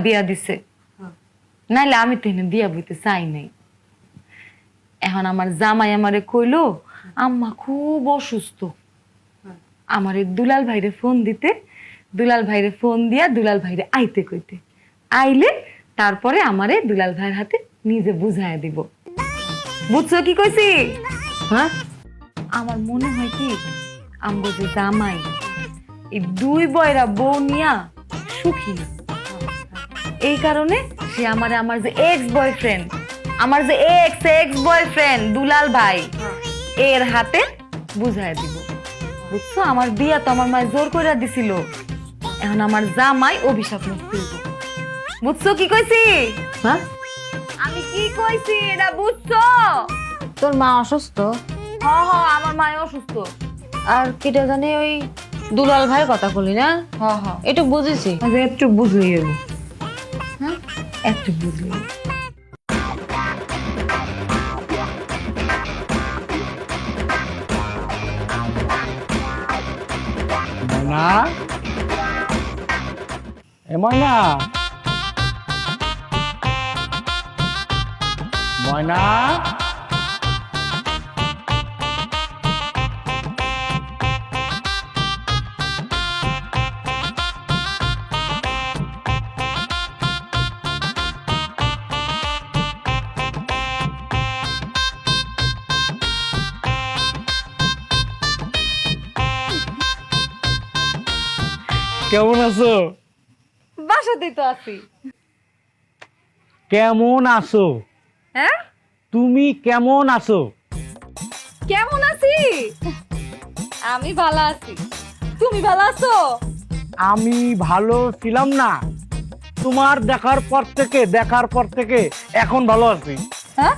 বিয়া দিছে, নাইলে আমি তো বিয়া বইতে চাই নাই। এখন আমার জামাই আমারে কইলো আম্মা খুব অসুস্থ, আমারে দুলাল ভাইরে ফোন দিতে, দুলাল ভাইরে ফোন দিয়া দুলাল ভাইরে আইতে কইতে, আইলে তারপরে আমারে দুলাল ভাইয়ের হাতে নিজে বুঝাইয়া দিব। বুঝছো কি কইছি? হ্যাঁ, আমার মনে হয় কি আমগো যে জামাই এই দুই বয়রা বউ নিয়া সুখী না। এই কারণে সে আমার যে এক্স বয়ফ্রেন্ড, আমার যে এক্স বয়ফ্রেন্ড দুলাল ভাই এর হাতে বুঝাই দিব। বুঝছো, আমার বিয়া তো আমার মায়ের জোর করে দিছিল, এখন আমার জামাই অভিশাপ মুক্ত হইব। বুঝছো কি কইছি? হ্যাঁ, আমি কি কইছি এটা বুঝছো? তোর মা অসুস্থ, হ হ, আমার মায় অসুস্থ। আর কেটে জানি ওই দুলাল ভাইয়ের কথা বলি না, হ হ, একটু বুঝেছি। একটু বুঝলি এলো, হ্যাঁ একটু বুঝলি। ময়না, এ ময়না, ময়না, কেমন আছো? বাসাতেই তো আছি। কেমন আছো? হ্যাঁ, তুমি কেমন আছো? কেমন আছি? আমি ভালো আছি, তুমি ভালো আছো? আমি ভালো ছিলাম না, তোমার দেখার পর থেকে এখন ভালো আছি। হ্যাঁ,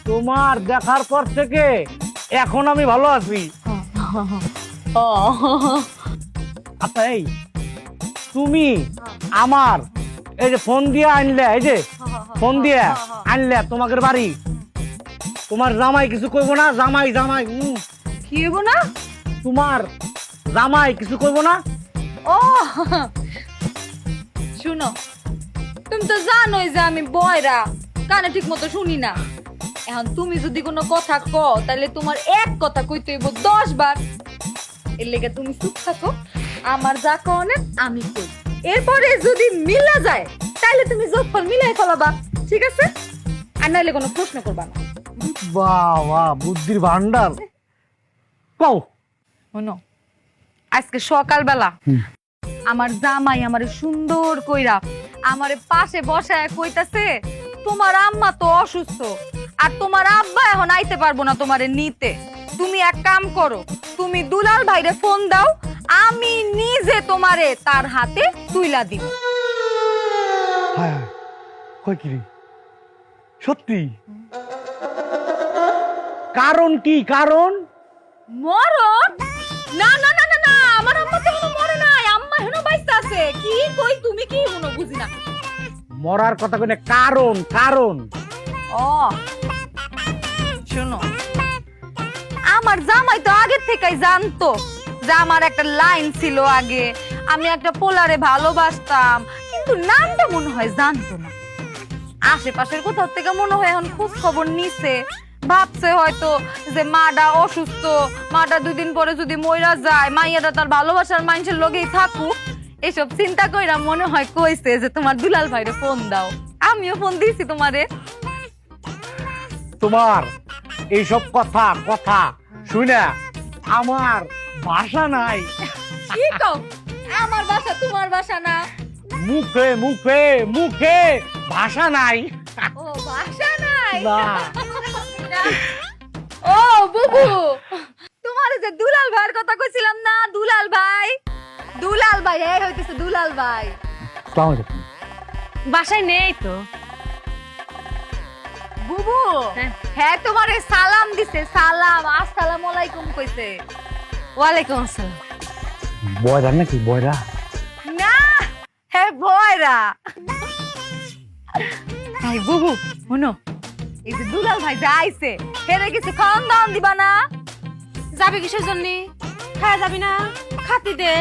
তোমার দেখার পর থেকে এখন আমি ভালো আছি। ও আচ্ছা, এই তুমি আমার এই যে ফোন দিয়ে আনলে, এই যে ফোন দিয়ে আনলে তোমাদের বাড়ি, তোমার জামাই কিছু কইবো না? জামাই জামাই কি হইব না? তোমার জামাই কিছু কইবো না? ও শুনো, তুমি তো জানোই যে আমি বয়রা, কানে ঠিক মতো শুনি না। এখন তুমি যদি কোনো কথা কও তাহলে তোমার এক কথা কইতে হইব 10 বার। এর লেগে তুমি চুপ থাকো, আমার যা কনে আমি কই, এরপরে যদি মিলা যায় তাহলে তুমি যোগফল মিলাই ফেলাবা, ঠিক আছে? আর নাইলে কোনো প্রশ্ন করবা না। বাহ বাহ, বুদ্ধির ভান্ডার। কও। শোনো, আজকে সকালবেলা আমার জামাই আমারে সুন্দর কইরা আমারে পাশে বসায় কইতাছে তোমার আম্মা তো অসুস্থ আর তোমার আব্বা এখন আইতে পারবো না তোমারে নিতে, তুমি এক কাম করো, তুমি দুলাল ভাইরে ফোন দাও, আমি নিজে তোমারে তার হাতে তুইলা দিব। হ্যাঁ, কই কি রে? সত্যি? কারণ কি? কারণ মরণ? না না না না না, আমার আম্মা তো এখনো মরে নাই, আম্মা এখনো বাইসা আছে। কি কই তুমি, কি এখনো বুঝি না। মরার কথা কই না, কারণ কারণ ও শোনো, আমার জামাই তো আগে থেকেই জানতো যে আমার একটা লাইন ছিল আগে, আমি একটা পোলারে ভালোবাসতাম, কিন্তু নামটা মনে হয় জানতো না। আশেপাশের কোথাও থেকে মনে হয় এখন খোঁজ খবর নিছে, ভাবছে হয়তো যে মাডা অসুস্থ, মাডা 2 দিন পরে যদি মইরা যায়, মাইয়াটা তার ভালোবাসার মানুষের লগেই থাকুক, এসব চিন্তা কইরা মনে হয় কইছে যে তোমার দুলাল ভাইরে ফোন দাও। আমিও ফোন দিয়েছি তোমারে। তোমার এইসব কথা কথা শুনে আমার ভাষা নাই। কি কও? আমার বাসা তোমার বাসা না? মুখে মুখে মুখে ভাষা নাই। ও বাসা নাই? না। ও বুবু, তোমার যে দুলাল ভাইয়ের কথা কইছিলাম না, দুলাল ভাই, দুলাল ভাই এই হইতেছে দুলাল ভাই। আসসালামু আলাইকুম। বাসায় নেই তো। বুবু হ্যাঁ তোমারে সালাম দিছে, সালাম, আসসালামু আলাইকুম কইছে। ওয়ালাইকুম আসসালাম। বয়রা নাকি? বয়রা না, হ্যাঁ বয়রা। তাই বুবু শুনো, এই যে দুলাল ভাই যে আইছে, হেরে কিছু খাওয়ান দাওয়ান দিবা না? যাবে কিসের জন্য? খাওয়া যাবি না? খাতি দে।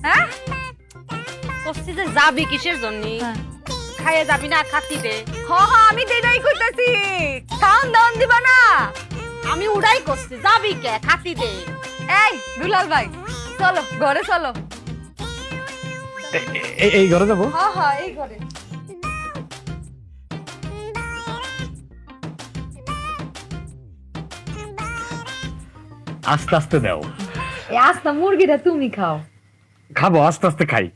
হ্যাঁ কষ্টি যে যাবি কিসের জন্য খাইয়ে যাবি না খাতি দে আমি দেদাই কইতাছি খাওন দাওন দিবা না আমি উড়াই করছি যাবি কে খাতি দে এই দুলাল ভাই চলো ঘরে চলো এই ঘরে যাবো এই ঘরে আস্তে আস্তে দাও এই আস্তা মুরগিটা তুমি খাও খাবো আস্তে আস্তে খাই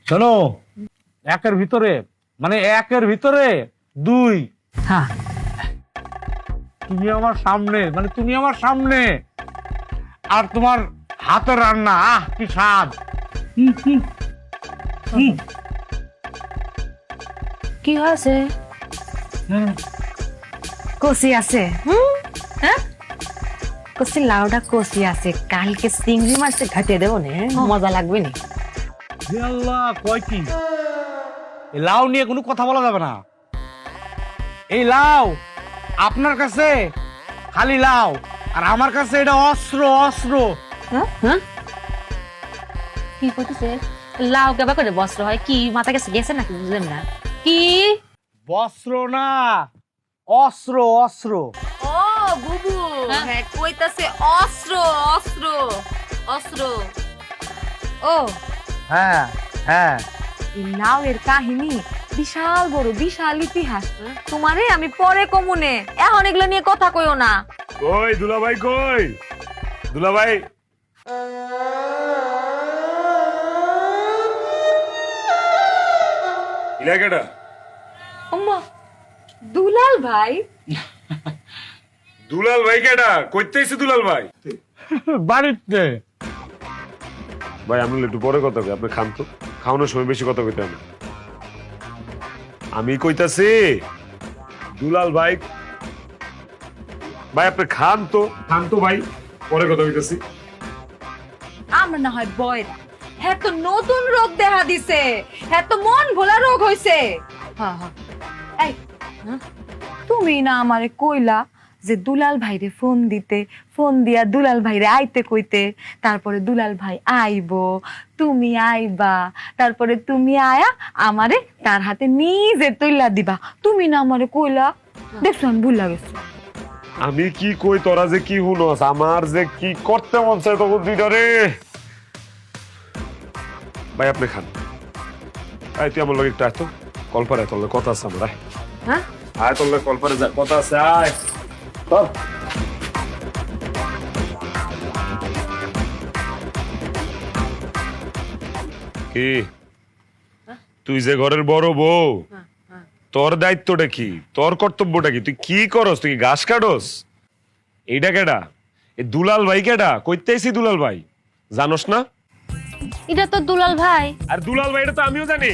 শোনো একের ভিতরে মানে একের ভিতরে দুই হ্যাঁ তুমি আমার সামনে মানে তুমি আমার সামনে আর তোমার হাতের রান্না কি স্বাদ কি হয়েছে কষি আছে হ্যাঁ কষ্টি লাউটা কষি আছে কালকে চিংড়ি মাছটা ঘাটিয়ে দেবো নে মজা লাগবে নি হে আল্লাহ কয় কি এই লাউ নিয়ে কোনো কথা বলা যাবে না এই লাউ আপনার কাছে খালি লাউ আর আমার কাছে এটা অস্ত্র অস্ত্র হ্যাঁ কি করতেছে লাউ কেবা করে বস্ত্র হয় কি মাথা কাছে গেছে নাকি বুঝলেন না কি বস্ত্র না অস্ত্র অস্ত্র ও বুবু হ্যাঁ কইতাছে অস্ত্র অস্ত্র অস্ত্র ও হ্যাঁ হ্যাঁ এই লাউয়ের কাহিনী বিশাল বড় বিশাল ইতিহাস তোমারে আমি পরে কমুনে এখন এগুলো নিয়ে কথা কইও না কই দুলাভাই কই দুলাভাই ইলাকাটা আম্মা দুলাল ভাই দুলাল ভাই কেডা কইতেছি দুলাল ভাই বাড়িতে ভাই আমি একটু পরে কথা কই আপনি খান তো খাওয়ানোর সময় বেশি কথা কইতে আমি আমি কইতাছি দুলাল ভাই ভাই আপনি খান তো ভাই পরে কথা কইতাছি আমরা না হয় বয়রা হ্যাঁ তো নতুন রোগ দেখা দিছে হ্যাঁ তো মন ভোলা রোগ হইছে এই তুমি না আমারে কইলা যে দুলাল ভাইরে ফোন দিতে ফোন দিয়া দুলাল ভাইরে আইতে কইতে তারপরে দুলাল ভাই আইবো তুমি আইবা তারপরে তুমি আয়া আমারে তার হাতে নিজে তুইলা দিবা তুমি না আমারে কইলা দেখছো আমি ভুল লাগেছে আমি কি কই তোরা যে কি হুনস আমার যে কি করতে মন চায় তখন দুইটা রে ভাই আপনি খান আয় তুই আমার লগে একটু আয় তো কলপারে তোর লগে কথা আছে আমার আয় হ্যাঁ আয় তোর লগে কলপারে যা কথা আছে আয় চল কি তুই যে ঘরের বড় বউ তোর দায়িত্বটা কি তোর কর্তব্যটা কি তুই কি করস তুই কি ঘাস কাটস এইটা কেডা এই দুলাল ভাই কেডা কইতেছি দুলাল ভাই জানোস না এটা তো দুলাল ভাই আর দুলাল ভাই এটা তো আমিও জানি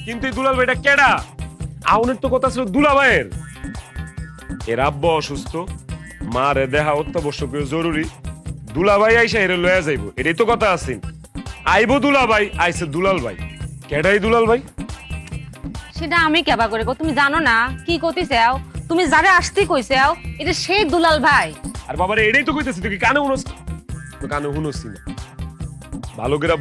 কিন্তু এই দুলাল ভাইটা কেডা আউনের তো কথা ছিল দুলা ভাইয়ের এর আব্বা অসুস্থ মা রে দেখা অত্যাবশ্যকীয় জরুরি দুলা ভাই আইসা এর লয়া যাইবো এটাই তো কথা আছে আইবো দুলা ভাই আইসে দুলাল ভাই কেডাই দুলাল ভাই সেটা আমি কেবা করে গো তুমি জানো না কি করতেছাও তুমি যারে আসতে কইছাও এটা সেই দুলাল ভাই আর বাবারে এটাই তো কইতেছি তুই কি কানে হুনস তো কানে হুনস না ভালো করে